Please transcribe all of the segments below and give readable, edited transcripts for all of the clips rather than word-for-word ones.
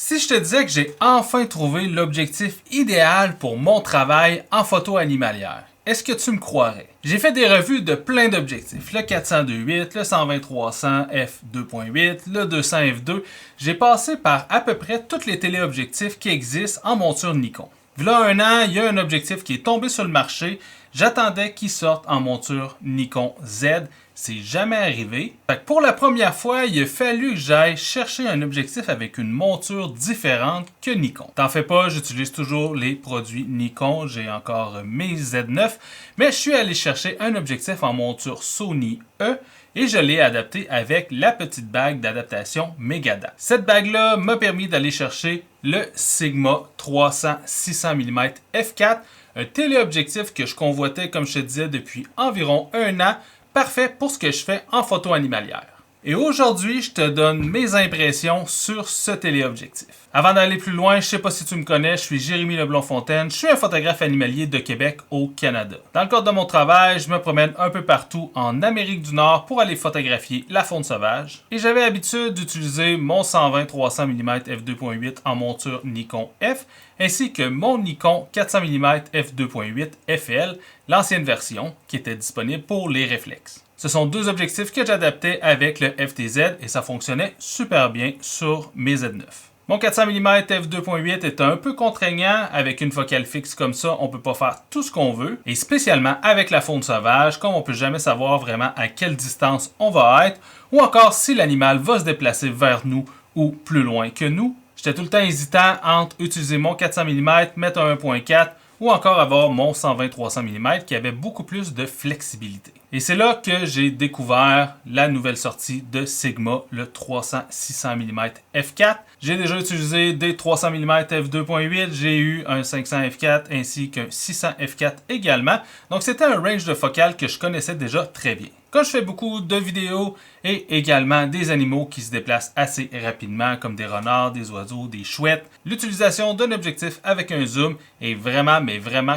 Si je te disais que j'ai enfin trouvé l'objectif idéal pour mon travail en photo animalière, est-ce que tu me croirais? J'ai fait des revues de plein d'objectifs, le 400-2.8, le 120-300 f2.8, le 200 f2. J'ai passé par à peu près tous les téléobjectifs qui existent en monture Nikon. V'là un an, il y a un objectif qui est tombé sur le marché. J'attendais qu'il sorte en monture Nikon Z. C'est jamais arrivé. Fait que pour la première fois, il a fallu que j'aille chercher un objectif avec une monture différente que Nikon. T'en fais pas, j'utilise toujours les produits Nikon. J'ai encore mes Z9. Mais je suis allé chercher un objectif en monture Sony E et je l'ai adapté avec la petite bague d'adaptation Megada. Cette bague-là m'a permis d'aller chercher le Sigma 300-600 mm f4, un téléobjectif que je convoitais, comme je te disais, depuis environ un an, parfait pour ce que je fais en photo animalière. Et aujourd'hui, je te donne mes impressions sur ce téléobjectif. Avant d'aller plus loin, je ne sais pas si tu me connais, je suis Jérémy Leblond-Fontaine, je suis un photographe animalier de Québec au Canada. Dans le cadre de mon travail, je me promène un peu partout en Amérique du Nord pour aller photographier la faune sauvage. Et j'avais l'habitude d'utiliser mon 120-300 mm f2.8 en monture Nikon F, ainsi que mon Nikon 400 mm f2.8 FL, l'ancienne version, qui était disponible pour les réflexes. Ce sont deux objectifs que j'adaptais avec le FTZ et ça fonctionnait super bien sur mes Z9. Mon 400 mm f2.8 est un peu contraignant. Avec une focale fixe comme ça, on ne peut pas faire tout ce qu'on veut. Et spécialement avec la faune sauvage, comme on ne peut jamais savoir vraiment à quelle distance on va être, ou encore si l'animal va se déplacer vers nous ou plus loin que nous. J'étais tout le temps hésitant entre utiliser mon 400 mm, mettre un 1.4 ou encore avoir mon 120-300 mm qui avait beaucoup plus de flexibilité. Et c'est là que j'ai découvert la nouvelle sortie de Sigma, le 300-600 mm f4. J'ai déjà utilisé des 300 mm f2.8, j'ai eu un 500 f4 ainsi qu'un 600 f4 également. Donc c'était un range de focale que je connaissais déjà très bien. Comme je fais beaucoup de vidéos et également des animaux qui se déplacent assez rapidement comme des renards, des oiseaux, des chouettes, l'utilisation d'un objectif avec un zoom est vraiment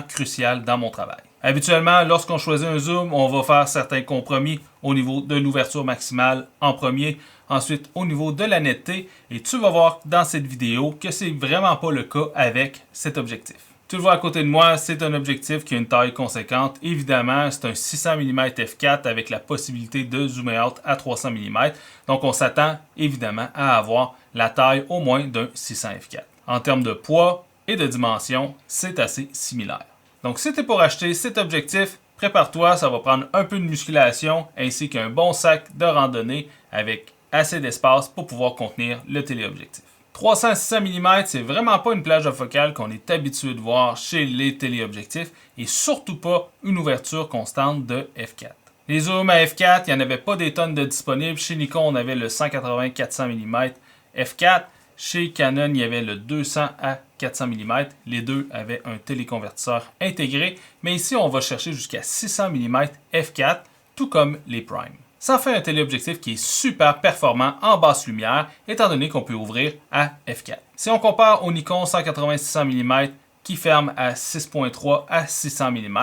cruciale dans mon travail. Habituellement, lorsqu'on choisit un zoom, on va faire certains compromis au niveau de l'ouverture maximale en premier, ensuite au niveau de la netteté, et tu vas voir dans cette vidéo que c'est vraiment pas le cas avec cet objectif. Tu le vois à côté de moi, c'est un objectif qui a une taille conséquente. Évidemment, c'est un 600 mm f4 avec la possibilité de zoomer out à 300 mm. Donc, on s'attend évidemment à avoir la taille au moins d'un 600 f4. En termes de poids et de dimension, c'est assez similaire. Donc, si tu es pour acheter cet objectif, prépare-toi, ça va prendre un peu de musculation ainsi qu'un bon sac de randonnée avec assez d'espace pour pouvoir contenir le téléobjectif. 300-600 mm, c'est vraiment pas une plage de focale qu'on est habitué de voir chez les téléobjectifs et surtout pas une ouverture constante de f4. Les zooms à f4, il n'y en avait pas des tonnes de disponibles. Chez Nikon, on avait le 180-400 mm f4. Chez Canon, il y avait le 200 à 400 mm. Les deux avaient un téléconvertisseur intégré, mais ici, on va chercher jusqu'à 600 mm f4, tout comme les Prime. Ça fait un téléobjectif qui est super performant en basse lumière, étant donné qu'on peut ouvrir à f4. Si on compare au Nikon 180-600 mm qui ferme à 6.3 à 600 mm,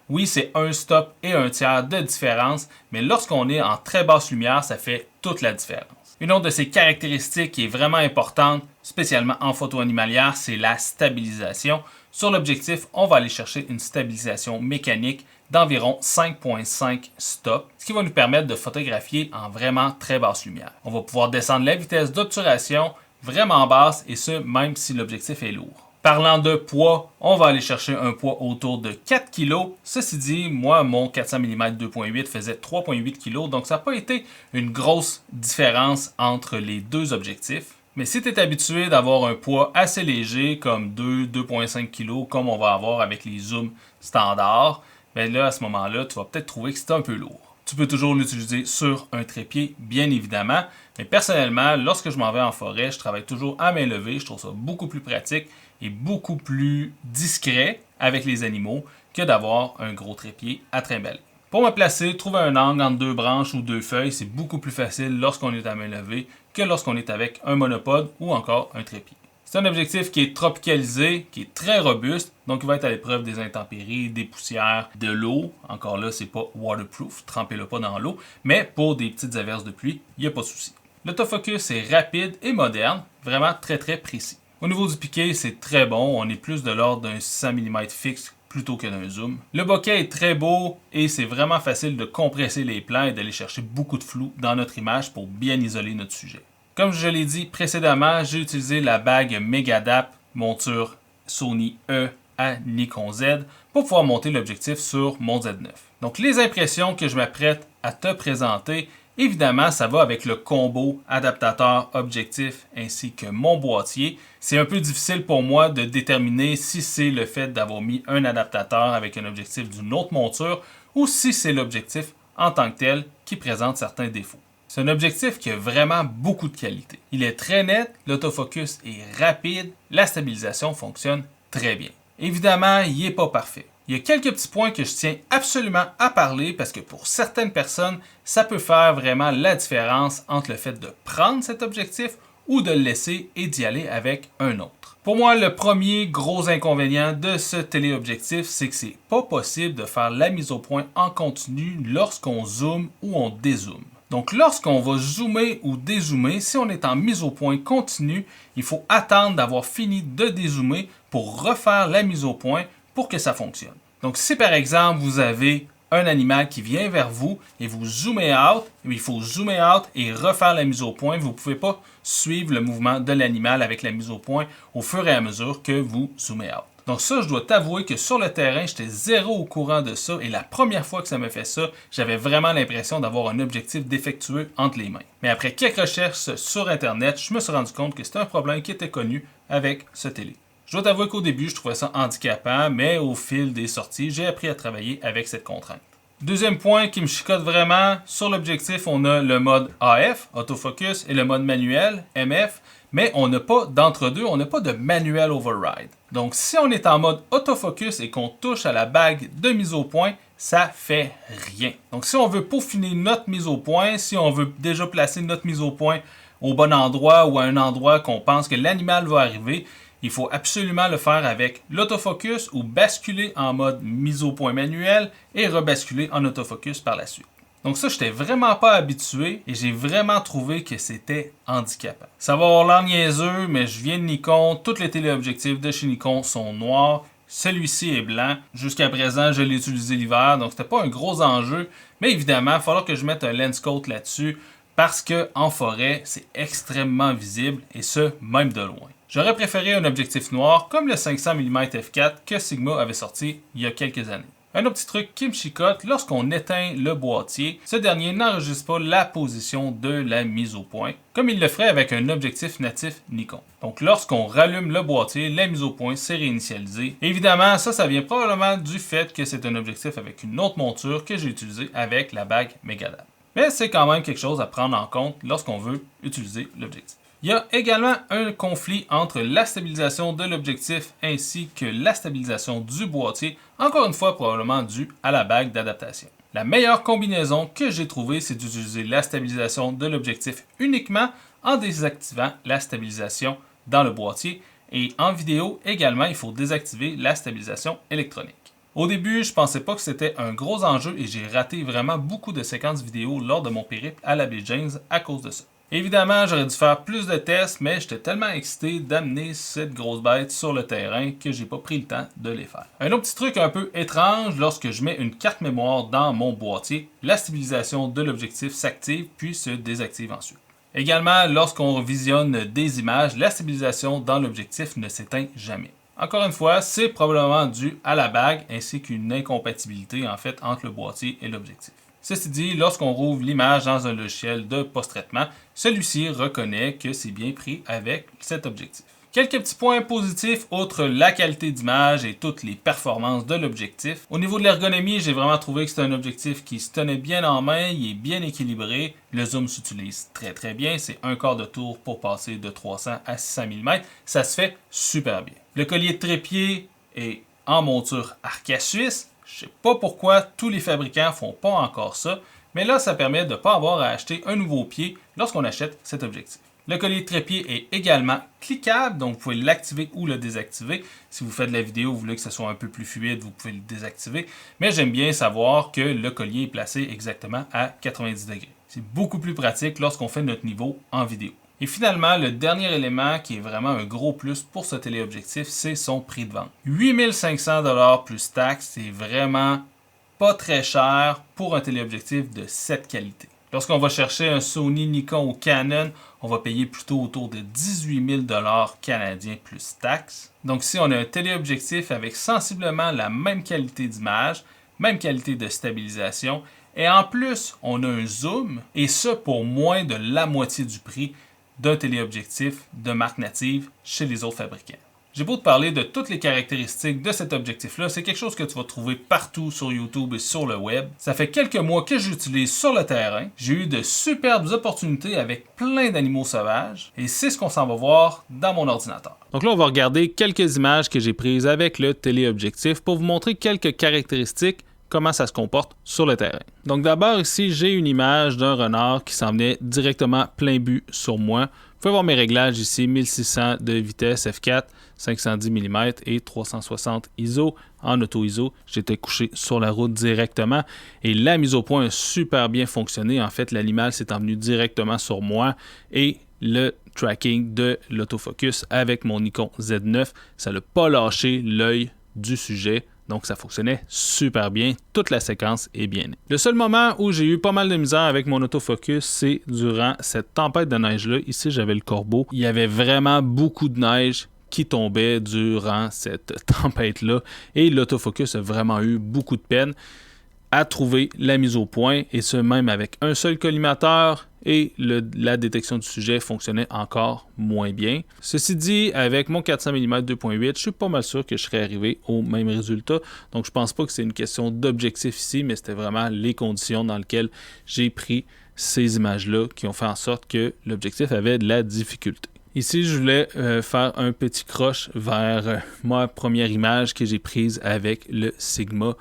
oui, c'est un stop et un tiers de différence, mais lorsqu'on est en très basse lumière, ça fait toute la différence. Une autre de ces caractéristiques qui est vraiment importante, spécialement en photo animalière, c'est la stabilisation. Sur l'objectif, on va aller chercher une stabilisation mécanique d'environ 5.5 stops, ce qui va nous permettre de photographier en vraiment très basse lumière. On va pouvoir descendre la vitesse d'obturation vraiment basse et ce, même si l'objectif est lourd. Parlant de poids, on va aller chercher un poids autour de 4 kg. Ceci dit, moi, mon 400 mm 2.8 faisait 3.8 kg, donc ça n'a pas été une grosse différence entre les deux objectifs. Mais si tu es habitué d'avoir un poids assez léger, comme 2-2.5 kg, comme on va avoir avec les zooms standards, bien là, à ce moment-là, tu vas peut-être trouver que c'est un peu lourd. Tu peux toujours l'utiliser sur un trépied, bien évidemment. Mais personnellement, lorsque je m'en vais en forêt, je travaille toujours à main levée. Je trouve ça beaucoup plus pratique et beaucoup plus discret avec les animaux que d'avoir un gros trépied à trimballer. Pour me placer, trouver un angle entre deux branches ou deux feuilles, c'est beaucoup plus facile lorsqu'on est à main levée que lorsqu'on est avec un monopode ou encore un trépied. C'est un objectif qui est tropicalisé, qui est très robuste, donc il va être à l'épreuve des intempéries, des poussières, de l'eau. Encore là, c'est pas waterproof, trempez-le pas dans l'eau, mais pour des petites averses de pluie, il n'y a pas de souci. L'autofocus est rapide et moderne, vraiment très précis. Au niveau du piqué, c'est très bon, on est plus de l'ordre d'un 600 mm fixe plutôt que d'un zoom. Le bokeh est très beau et c'est vraiment facile de compresser les plans et d'aller chercher beaucoup de flou dans notre image pour bien isoler notre sujet. Comme je l'ai dit précédemment, j'ai utilisé la bague Megadap monture Sony E à Nikon Z pour pouvoir monter l'objectif sur mon Z9. Donc les impressions que je m'apprête à te présenter, évidemment, ça va avec le combo adaptateur objectif ainsi que mon boîtier. C'est un peu difficile pour moi de déterminer si c'est le fait d'avoir mis un adaptateur avec un objectif d'une autre monture ou si c'est l'objectif en tant que tel qui présente certains défauts. C'est un objectif qui a vraiment beaucoup de qualité. Il est très net, l'autofocus est rapide, la stabilisation fonctionne très bien. Évidemment, il n'est pas parfait. Il y a quelques petits points que je tiens absolument à parler parce que pour certaines personnes, ça peut faire vraiment la différence entre le fait de prendre cet objectif ou de le laisser et d'y aller avec un autre. Pour moi, le premier gros inconvénient de ce téléobjectif, c'est que c'est pas possible de faire la mise au point en continu lorsqu'on zoome ou on dézoome. Donc lorsqu'on va zoomer ou dézoomer, si on est en mise au point continue, il faut attendre d'avoir fini de dézoomer pour refaire la mise au point pour que ça fonctionne. Donc si par exemple vous avez un animal qui vient vers vous et vous zoomez out, il faut zoomer out et refaire la mise au point. Vous ne pouvez pas suivre le mouvement de l'animal avec la mise au point au fur et à mesure que vous zoomez out. Donc ça, je dois t'avouer que sur le terrain, j'étais zéro au courant de ça et la première fois que ça me fait ça, j'avais vraiment l'impression d'avoir un objectif défectueux entre les mains. Mais après quelques recherches sur Internet, je me suis rendu compte que c'était un problème qui était connu avec ce télé. Je dois t'avouer qu'au début, je trouvais ça handicapant, mais au fil des sorties, j'ai appris à travailler avec cette contrainte. Deuxième point qui me chicote vraiment, sur l'objectif, on a le mode AF, autofocus, et le mode manuel, MF, mais on n'a pas d'entre-deux, on n'a pas de manuel override. Donc si on est en mode autofocus et qu'on touche à la bague de mise au point, ça fait rien. Donc si on veut peaufiner notre mise au point, si on veut déjà placer notre mise au point au bon endroit ou à un endroit qu'on pense que l'animal va arriver, il faut absolument le faire avec l'autofocus ou basculer en mode mise au point manuel et rebasculer en autofocus par la suite. Donc ça, je n'étais vraiment pas habitué et j'ai vraiment trouvé que c'était handicapant. Ça va avoir l'air niaiseux, mais je viens de Nikon, tous les téléobjectifs de chez Nikon sont noirs, celui-ci est blanc. Jusqu'à présent, je l'ai utilisé l'hiver, donc c'était pas un gros enjeu, mais évidemment, il va falloir que je mette un lens coat là-dessus parce qu'en forêt, c'est extrêmement visible et ce, même de loin. J'aurais préféré un objectif noir comme le 500 mm f4 que Sigma avait sorti il y a quelques années. Un autre petit truc qui me chicote, lorsqu'on éteint le boîtier, ce dernier n'enregistre pas la position de la mise au point, comme il le ferait avec un objectif natif Nikon. Donc lorsqu'on rallume le boîtier, la mise au point s'est réinitialisée. Évidemment, ça vient probablement du fait que c'est un objectif avec une autre monture que j'ai utilisée avec la bague Megadap. Mais c'est quand même quelque chose à prendre en compte lorsqu'on veut utiliser l'objectif. Il y a également un conflit entre la stabilisation de l'objectif ainsi que la stabilisation du boîtier, encore une fois probablement dû à la bague d'adaptation. La meilleure combinaison que j'ai trouvée, c'est d'utiliser la stabilisation de l'objectif uniquement en désactivant la stabilisation dans le boîtier et en vidéo également, il faut désactiver la stabilisation électronique. Au début, je pensais pas que c'était un gros enjeu et j'ai raté vraiment beaucoup de séquences vidéo lors de mon périple à la Baie James à cause de ça. Évidemment, j'aurais dû faire plus de tests, mais j'étais tellement excité d'amener cette grosse bête sur le terrain que j'ai pas pris le temps de les faire. Un autre petit truc un peu étrange, lorsque je mets une carte mémoire dans mon boîtier, la stabilisation de l'objectif s'active puis se désactive ensuite. Également, lorsqu'on visionne des images, la stabilisation dans l'objectif ne s'éteint jamais. Encore une fois, c'est probablement dû à la bague ainsi qu'une incompatibilité en fait entre le boîtier et l'objectif. Ceci dit, lorsqu'on rouvre l'image dans un logiciel de post-traitement, celui-ci reconnaît que c'est bien pris avec cet objectif. Quelques petits points positifs, outre la qualité d'image et toutes les performances de l'objectif. Au niveau de l'ergonomie, j'ai vraiment trouvé que c'est un objectif qui se tenait bien en main, il est bien équilibré, le zoom s'utilise très bien, c'est un quart de tour pour passer de 300 à 600 mm, ça se fait super bien. Le collier de trépied est en monture Arca suisse. Je ne sais pas pourquoi tous les fabricants font pas encore ça, mais là, ça permet de ne pas avoir à acheter un nouveau pied lorsqu'on achète cet objectif. Le collier de trépied est également cliquable, donc vous pouvez l'activer ou le désactiver. Si vous faites de la vidéo, vous voulez que ce soit un peu plus fluide, vous pouvez le désactiver. Mais j'aime bien savoir que le collier est placé exactement à 90 degrés. C'est beaucoup plus pratique lorsqu'on fait notre niveau en vidéo. Et finalement, le dernier élément qui est vraiment un gros plus pour ce téléobjectif, c'est son prix de vente. 8500 $ plus taxes, c'est vraiment pas très cher pour un téléobjectif de cette qualité. Lorsqu'on va chercher un Sony, Nikon ou Canon, on va payer plutôt autour de 18 000 $ canadiens plus taxes. Donc si on a un téléobjectif avec sensiblement la même qualité d'image, même qualité de stabilisation, et en plus on a un zoom, et ce pour moins de la moitié du prix d'un téléobjectif de marque native chez les autres fabricants. J'ai beau te parler de toutes les caractéristiques de cet objectif-là, c'est quelque chose que tu vas trouver partout sur YouTube et sur le web. Ça fait quelques mois que j'utilise sur le terrain. J'ai eu de superbes opportunités avec plein d'animaux sauvages et c'est ce qu'on s'en va voir dans mon ordinateur. Donc là, on va regarder quelques images que j'ai prises avec le téléobjectif pour vous montrer quelques caractéristiques, comment ça se comporte sur le terrain. Donc d'abord ici, j'ai une image d'un renard qui s'en venait directement plein but sur moi. Vous pouvez voir mes réglages ici, 1600 de vitesse f4, 510 mm et 360 ISO en auto-ISO. J'étais couché sur la route directement et la mise au point a super bien fonctionné. En fait, l'animal s'est envenu directement sur moi et le tracking de l'autofocus avec mon Nikon Z9, ça n'a pas lâché l'œil du sujet. Donc, ça fonctionnait super bien. Toute la séquence est bien née. Le seul moment où j'ai eu pas mal de misère avec mon autofocus, c'est durant cette tempête de neige-là. Ici, j'avais le corbeau. Il y avait vraiment beaucoup de neige qui tombait durant cette tempête-là. Et l'autofocus a vraiment eu beaucoup de peine à trouver la mise au point, et ce même avec un seul collimateur, et la détection du sujet fonctionnait encore moins bien. Ceci dit, avec mon 400 mm 2.8, je suis pas mal sûr que je serais arrivé au même résultat. Donc je pense pas que c'est une question d'objectif ici, mais c'était vraiment les conditions dans lesquelles j'ai pris ces images-là qui ont fait en sorte que l'objectif avait de la difficulté. Ici, je voulais faire un petit croche vers ma première image que j'ai prise avec le Sigma.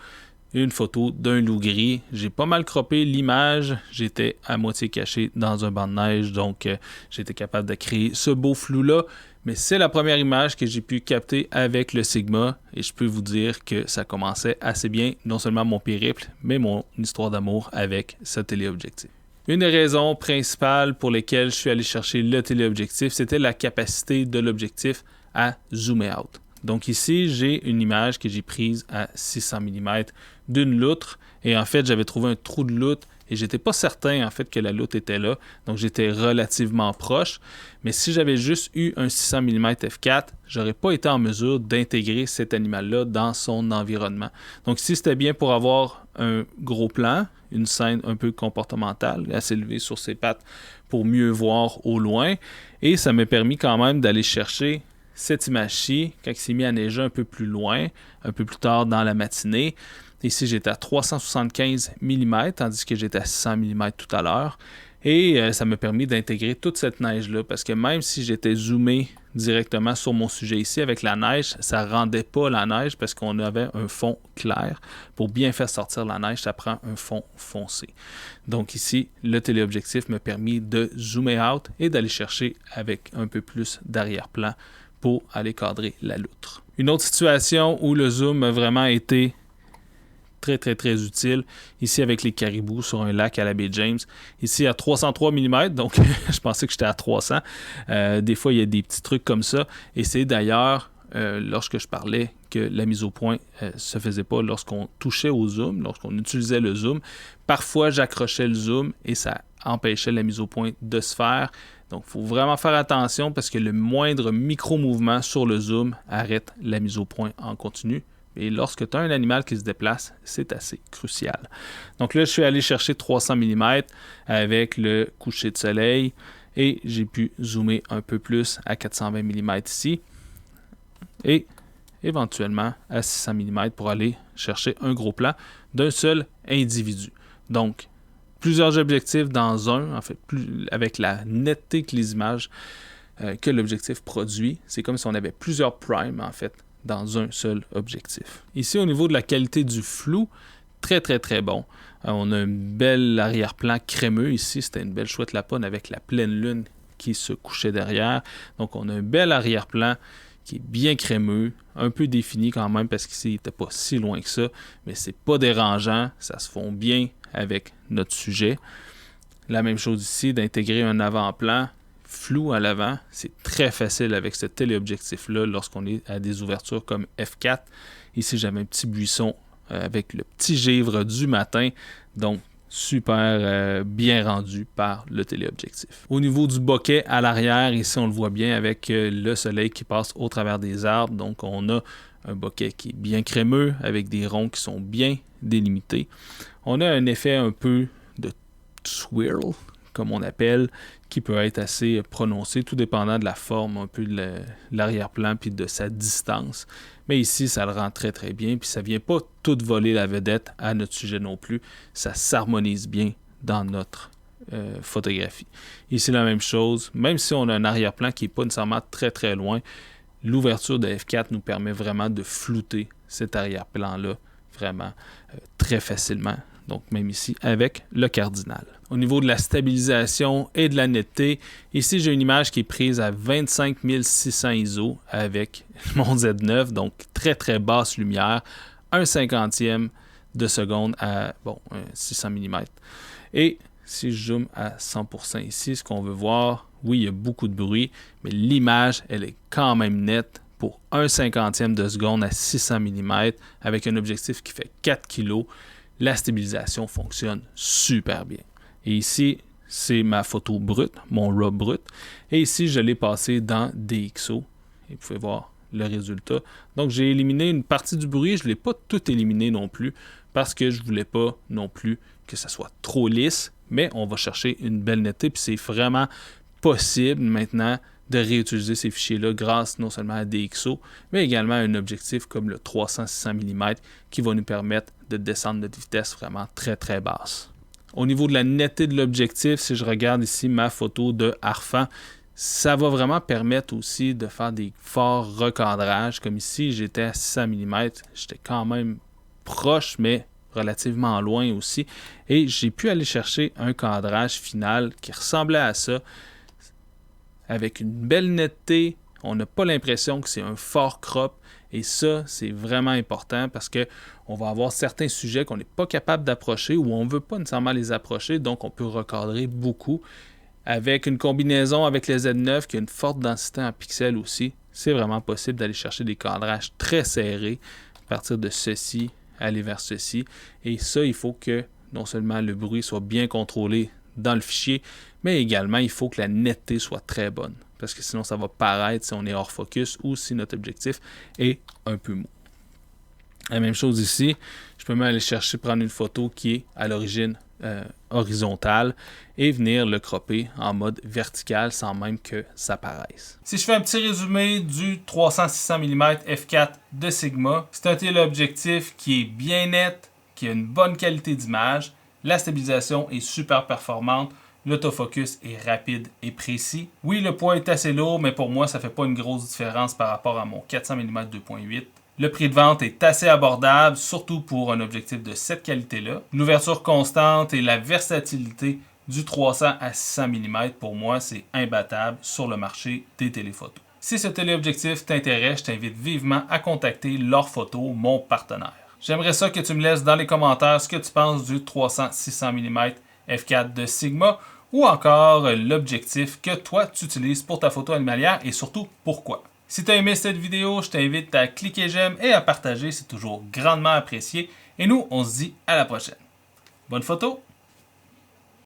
Une photo d'un loup gris. J'ai pas mal croppé l'image. J'étais à moitié caché dans un banc de neige, donc j'étais capable de créer ce beau flou-là. Mais c'est la première image que j'ai pu capter avec le Sigma et je peux vous dire que ça commençait assez bien, non seulement mon périple, mais mon histoire d'amour avec ce téléobjectif. Une des raisons principales pour lesquelles je suis allé chercher le téléobjectif, c'était la capacité de l'objectif à zoomer out. Donc ici, j'ai une image que j'ai prise à 600 mm d'une loutre. Et en fait, j'avais trouvé un trou de loutre et j'étais pas certain en fait que la loutre était là. Donc j'étais relativement proche. Mais si j'avais juste eu un 600 mm f4, j'aurais pas été en mesure d'intégrer cet animal-là dans son environnement. Donc ici, c'était bien pour avoir un gros plan, une scène un peu comportementale, assez élevée sur ses pattes pour mieux voir au loin. Et ça m'a permis quand même d'aller chercher cette image-ci, quand il s'est mis à neiger un peu plus loin, un peu plus tard dans la matinée. Ici, j'étais à 375 mm, tandis que j'étais à 600 mm tout à l'heure. Et ça m'a permis d'intégrer toute cette neige-là, parce que même si j'étais zoomé directement sur mon sujet ici avec la neige, ça ne rendait pas la neige parce qu'on avait un fond clair. Pour bien faire sortir la neige, ça prend un fond foncé. Donc ici, le téléobjectif m'a permis de zoomer out et d'aller chercher avec un peu plus d'arrière-plan pour aller cadrer la loutre. Une autre situation où le zoom a vraiment été très utile, ici avec les caribous sur un lac à la baie James, ici à 303 mm, donc je pensais que j'étais à 300. Des fois, il y a des petits trucs comme ça, et c'est d'ailleurs, lorsque je parlais que la mise au point se faisait pas lorsqu'on touchait au zoom, lorsqu'on utilisait le zoom, parfois j'accrochais le zoom et ça empêchait la mise au point de se faire. Donc, il faut vraiment faire attention parce que le moindre micro-mouvement sur le zoom arrête la mise au point en continu. Et lorsque tu as un animal qui se déplace, c'est assez crucial. Donc là, je suis allé chercher 300 mm avec le coucher de soleil et j'ai pu zoomer un peu plus à 420 mm ici et éventuellement à 600 mm pour aller chercher un gros plan d'un seul individu. Donc, plusieurs objectifs dans un, en fait, avec la netteté que les images que l'objectif produit. C'est comme si on avait plusieurs primes, en fait, dans un seul objectif. Ici, au niveau de la qualité du flou, très bon. On a un bel arrière-plan crémeux ici. C'était une belle chouette lapone avec la pleine lune qui se couchait derrière. Donc, on a un bel arrière-plan qui est bien crémeux, un peu défini quand même parce qu'ici, il n'était pas si loin que ça, mais c'est pas dérangeant. Ça se fond bien avec notre sujet. La même chose ici, d'intégrer un avant-plan flou à l'avant. C'est très facile avec ce téléobjectif-là lorsqu'on est à des ouvertures comme f4. Ici, j'avais un petit buisson avec le petit givre du matin. Donc, super bien rendu par le téléobjectif. Au niveau du bokeh à l'arrière, ici, on le voit bien avec le soleil qui passe au travers des arbres. Donc, on a un bokeh qui est bien crémeux avec des ronds qui sont bien délimités. On a un effet un peu de swirl, comme on appelle, qui peut être assez prononcé, tout dépendant de la forme un peu de l'arrière-plan puis de sa distance. Mais ici, ça le rend très très bien, puis ça ne vient pas tout voler la vedette à notre sujet non plus. Ça s'harmonise bien dans notre photographie. Ici, la même chose, même si on a un arrière-plan qui n'est pas nécessairement très très loin, l'ouverture de f4 nous permet vraiment de flouter cet arrière-plan-là vraiment très facilement. Donc, même ici, avec le cardinal. Au niveau de la stabilisation et de la netteté, ici, j'ai une image qui est prise à 25 600 ISO avec mon Z9, donc très, très basse lumière, 1/50e de seconde à 600 mm. Et si je zoome à 100% ici, ce qu'on veut voir, oui, il y a beaucoup de bruit, mais l'image, elle est quand même nette pour 1/50e de seconde à 600 mm avec un objectif qui fait 4 kg. La stabilisation fonctionne super bien. Et ici, c'est ma photo brute, mon RAW brut. Et ici, je l'ai passé dans DxO. Et vous pouvez voir le résultat. Donc, j'ai éliminé une partie du bruit. Je ne l'ai pas tout éliminé non plus parce que je ne voulais pas non plus que ça soit trop lisse. Mais on va chercher une belle netteté. Puis c'est vraiment possible maintenant de réutiliser ces fichiers-là grâce non seulement à DxO, mais également à un objectif comme le 300-600 mm qui va nous permettre de descendre notre vitesse vraiment très très basse. Au niveau de la netteté de l'objectif, si je regarde ici ma photo de Harfang, ça va vraiment permettre aussi de faire des forts recadrages. Comme ici, j'étais à 600 mm, j'étais quand même proche, mais relativement loin aussi. Et j'ai pu aller chercher un cadrage final qui ressemblait à ça, avec une belle netteté. On n'a pas l'impression que c'est un fort crop. Et ça, c'est vraiment important parce qu'on va avoir certains sujets qu'on n'est pas capable d'approcher ou on ne veut pas nécessairement les approcher. Donc, on peut recadrer beaucoup. Avec une combinaison avec le Z9 qui a une forte densité en pixels aussi, c'est vraiment possible d'aller chercher des cadrages très serrés à partir de ceci, aller vers ceci. Et ça, il faut que non seulement le bruit soit bien contrôlé dans le fichier, mais également il faut que la netteté soit très bonne. Parce que sinon, ça va paraître si on est hors focus ou si notre objectif est un peu mou. La même chose ici, je peux même aller chercher, prendre une photo qui est à l'origine horizontale et venir le cropper en mode vertical sans même que ça paraisse. Si je fais un petit résumé du 300-600 mm f4 de Sigma, c'est un téléobjectif qui est bien net, qui a une bonne qualité d'image, la stabilisation est super performante, l'autofocus est rapide et précis. Oui, le poids est assez lourd, mais pour moi, ça ne fait pas une grosse différence par rapport à mon 400 mm 2.8. Le prix de vente est assez abordable, surtout pour un objectif de cette qualité-là. L'ouverture constante et la versatilité du 300 à 600 mm, pour moi, c'est imbattable sur le marché des téléphotos. Si ce téléobjectif t'intéresse, je t'invite vivement à contacter Lore Photo, mon partenaire. J'aimerais ça que tu me laisses dans les commentaires ce que tu penses du 300-600 mm f4 de Sigma ou encore l'objectif que toi tu utilises pour ta photo animalière et surtout pourquoi. Si tu as aimé cette vidéo, je t'invite à cliquer j'aime et à partager, c'est toujours grandement apprécié. Et nous, on se dit à la prochaine. Bonne photo!